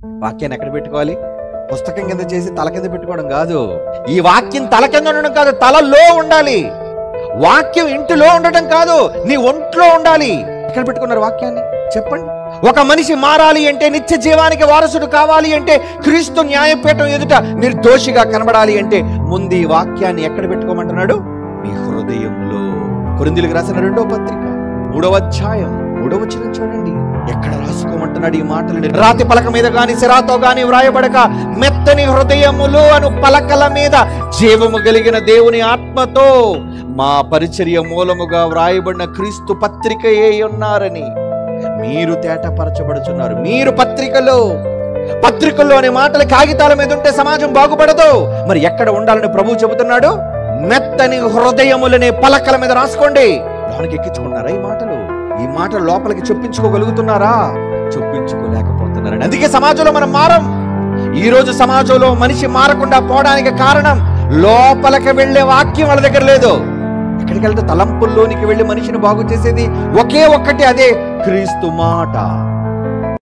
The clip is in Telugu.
వాక్యాన్ని ఎక్కడ పెట్టుకోవాలి? పుస్తకం కింద చేసి తల కింద పెట్టుకోవడం కాదు. ఈ వాక్యం తల కింద ఉండడం కాదు, తలలో ఉండాలి. వాక్యం ఇంటిలో ఉండటం కాదు, నీ ఒంట్లో ఉండాలి. ఎక్కడ పెట్టుకున్నారు వాక్యాన్ని చెప్పండి? ఒక మనిషి మారాలి అంటే, నిత్య జీవానికి వారసుడు కావాలి అంటే, క్రీస్తు న్యాయపీఠం ఎదుట నిర్దోషిగా కనబడాలి అంటే ముందు ఈ వాక్యాన్ని ఎక్కడ పెట్టుకోమంటున్నాడు? నీ హృదయంలో. కొరింథీయులకు రాసిన 2వ పత్రిక 3వ అధ్యాయం 3వ వచనం చూడండి. ఎక్కడ రాసుకోమంటున్నాడు ఈ మాటలని? రాతి పలక మీద గాని సిరాతో గాని వ్రాయబడక మెత్తని హృదయములు అను పలకల మీద జీవము కలిగిన దేవుని ఆత్మతో మా పరిచర్య మూలముగా వ్రాయబడిన క్రీస్తు పత్రికయే ఉన్నారని మీరు తేటపరచబడుచున్నారు. మీరు పత్రికల్లో అనే మాటలు కాగితాల మీద ఉంటే సమాజం బాగుపడదు. మరి ఎక్కడ ఉండాలని ప్రభువు చెబుతున్నాడు? మెత్తని హృదయములనే పలకల మీద రాసుకోండి. లోనికి ఎక్కించుకున్నారా ఈ మాటలు లోపలికి చొప్పించుకోగలుగుతున్నారా? చొప్పించుకోలేకపోతున్నారని. అందుకే సమాజంలో మనం మారం. ఈ రోజు సమాజంలో మనిషి మారకుండా పోవడానికి కారణం లోపలికి వెళ్లే వాక్యం వాళ్ళ దగ్గర లేదు. ఎక్కడికి వెళ్తే తలంపుల్లోనికి వెళ్లి మనిషిని బాగు చేసేది ఒకే ఒక్కటి, అదే క్రీస్తు మాట.